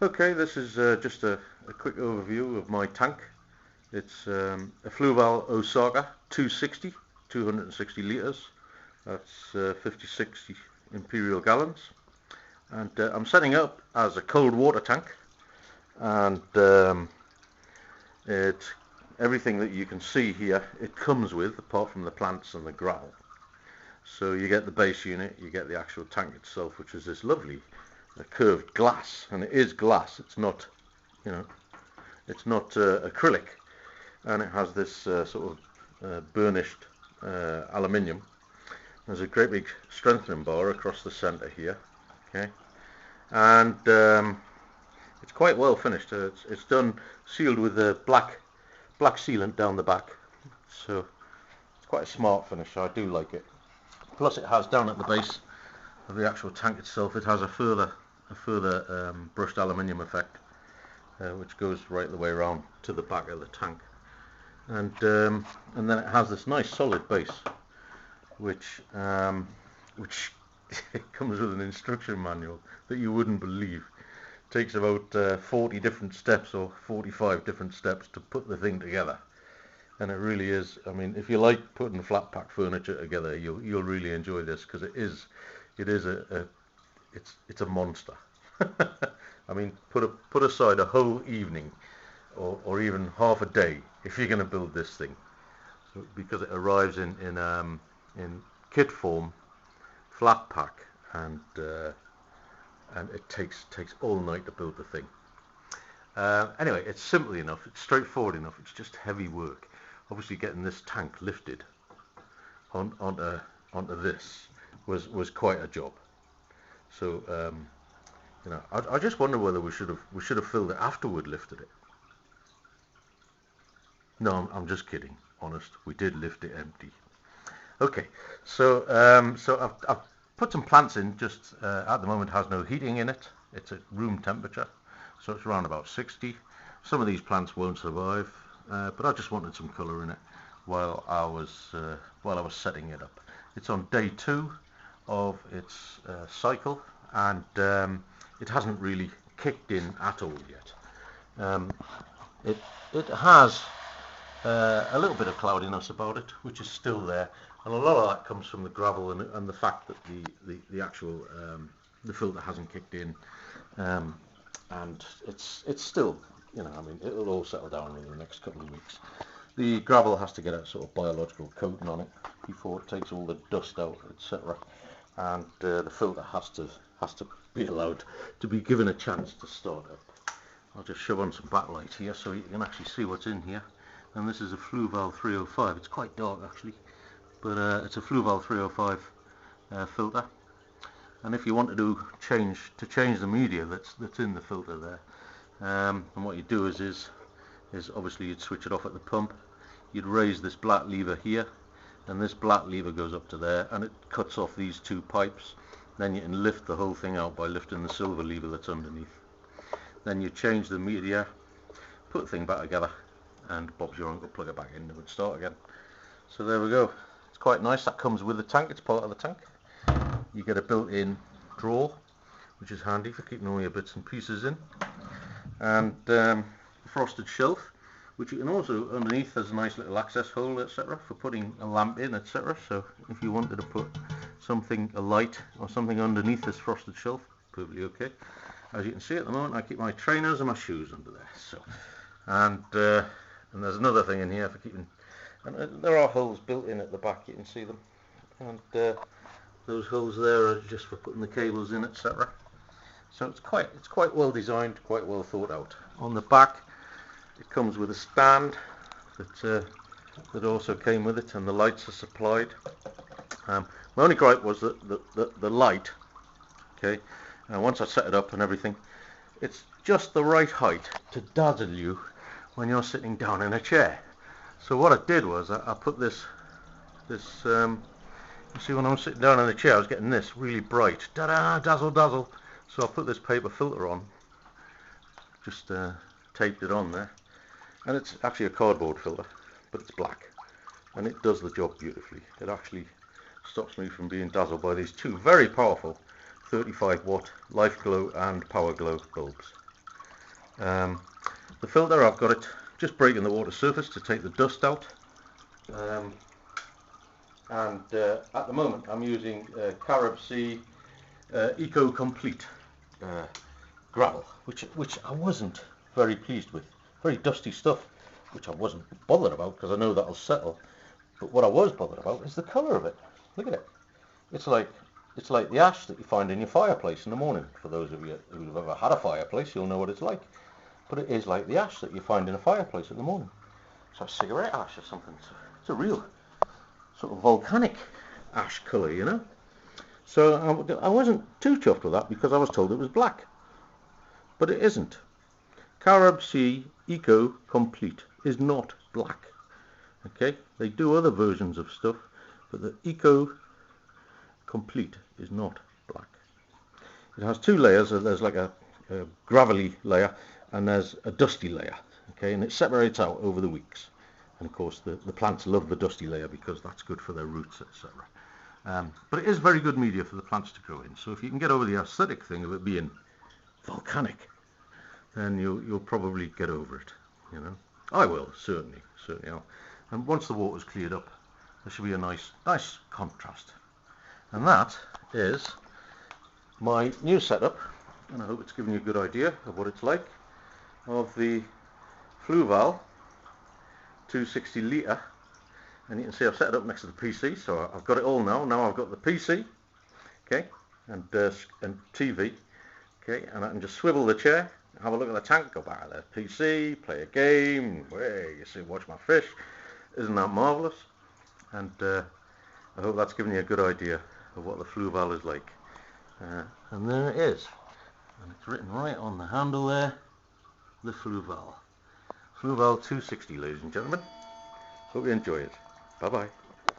Okay, this is just a quick overview of my tank. It's a Fluval Osaka 260, 260 litres. That's 50-60 imperial gallons. And I'm setting up as a cold water tank. And everything that you can see here, it comes with, apart from the plants and the gravel. So you get the base unit, you get the actual tank itself, which is this lovely curved glass, and it is glass. It's not, it's not acrylic, and it has this sort of burnished aluminium. There's a great big strengthening bar across the centre here, okay, and it's quite well finished. It's done sealed with a black sealant down the back, so it's quite a smart finish. I do like it. Plus, it has down at the base of the actual tank itself, it has a further brushed aluminium effect, which goes right the way around to the back of the tank, and then it has this nice solid base, which it comes with an instruction manual that you wouldn't believe. It takes about 40 different steps or 45 different steps to put the thing together. And it really is. I mean, if you like putting flat pack furniture together, you'll really enjoy this, because it's a monster. I mean, put aside a whole evening or even half a day if you're going to build this thing, because it arrives in kit form, flat pack, and it takes all night to build the thing. Anyway, it's simple enough, it's straightforward enough. It's just heavy work. Obviously, getting this tank lifted onto this was quite a job. So I just wonder whether we should have filled it after we'd lifted it. No, I'm just kidding. Honest, we did lift it empty. Okay, so I've put some plants in. Just at the moment, it has no heating in it. It's at room temperature, so it's around about 60. Some of these plants won't survive, but I just wanted some colour in it while I was setting it up. It's on day 2 of its cycle, and it hasn't really kicked in at all yet. It has a little bit of cloudiness about it, which is still there, and a lot of that comes from the gravel and the fact that the actual the filter hasn't kicked in, and it's still, I mean, it'll all settle down in the next couple of weeks. The gravel has to get a sort of biological coating on it before it takes all the dust out, etc. And the filter has to be allowed to be given a chance to start up. I'll just show on some backlight here so you can actually see what's in here. And this is a Fluval 305. It's quite dark actually, but it's a Fluval 305 filter. And if you want to change the media that's in the filter there, and what you do is obviously you'd switch it off at the pump. You'd raise this black lever here, and this black lever goes up to there, and it cuts off these 2 pipes. Then you can lift the whole thing out by lifting the silver lever that's underneath. Then you change the media, put the thing back together, and Bob's your uncle, plug it back in and it would start again. So there we go. It's quite nice. That comes with the tank. It's part of the tank. You get a built-in drawer, which is handy for keeping all your bits and pieces in, and a frosted shelf, which you can also, underneath there's a nice little access hole, etc., for putting a lamp in, etc. So if you wanted to put something, a light or something underneath this frosted shelf, perfectly okay. As you can see at the moment, I keep my trainers and my shoes under there. So, and there's another thing in here for keeping, and there are holes built in at the back, you can see them, and those holes there are just for putting the cables in, etc. So it's quite well designed, quite well thought out. On the back, it comes with a stand that also came with it, and the lights are supplied. My only gripe was that the light, okay, once I set it up and everything, it's just the right height to dazzle you when you're sitting down in a chair. So what I did was I put this you see, when I was sitting down in the chair, I was getting this really bright, da-da, dazzle, dazzle. So I put this paper filter on, just taped it on there, and it's actually a cardboard filter, but it's black, and it does the job beautifully. It actually stops me from being dazzled by these 2 very powerful 35 watt Life Glow and Power Glow bulbs. The filter, I've got it just breaking the water surface to take the dust out. At the moment I'm using Carib Sea Eco Complete gravel, which I wasn't very pleased with. Very dusty stuff, which I wasn't bothered about because I know that'll settle. But what I was bothered about is the colour of it. Look at it. It's like the ash that you find in your fireplace in the morning. For those of you who've ever had a fireplace, you'll know what it's like. But it is like the ash that you find in a fireplace in the morning. It's like cigarette ash or something. It's a real sort of volcanic ash colour, you know. So I wasn't too chuffed with that because I was told it was black. But it isn't. Carib Sea Eco Complete is not black. Okay, they do other versions of stuff, but the Eco Complete is not black. It has two layers. There's like a gravelly layer and there's a dusty layer. Okay, and it separates out over the weeks. And of course the plants love the dusty layer because that's good for their roots, etc. But it is very good media for the plants to grow in. So if you can get over the aesthetic thing of it being volcanic, then you'll probably get over it. You know, I will certainly. And once the water's cleared up, there should be a nice contrast. And that is my new setup, and I hope it's given you a good idea of what it's like, of the Fluval 260 litre. And you can see I've set it up next to the PC, so I've got it all now. Now I've got the PC, okay, and TV, okay, and I can just swivel the chair, have a look at the tank, go back to the PC, play a game, you see, watch my fish. Isn't that marvellous? And I hope that's given you a good idea of what the Fluval is like. And there it is. And it's written right on the handle there, the Fluval. Fluval 260, ladies and gentlemen. Hope you enjoy it. Bye-bye.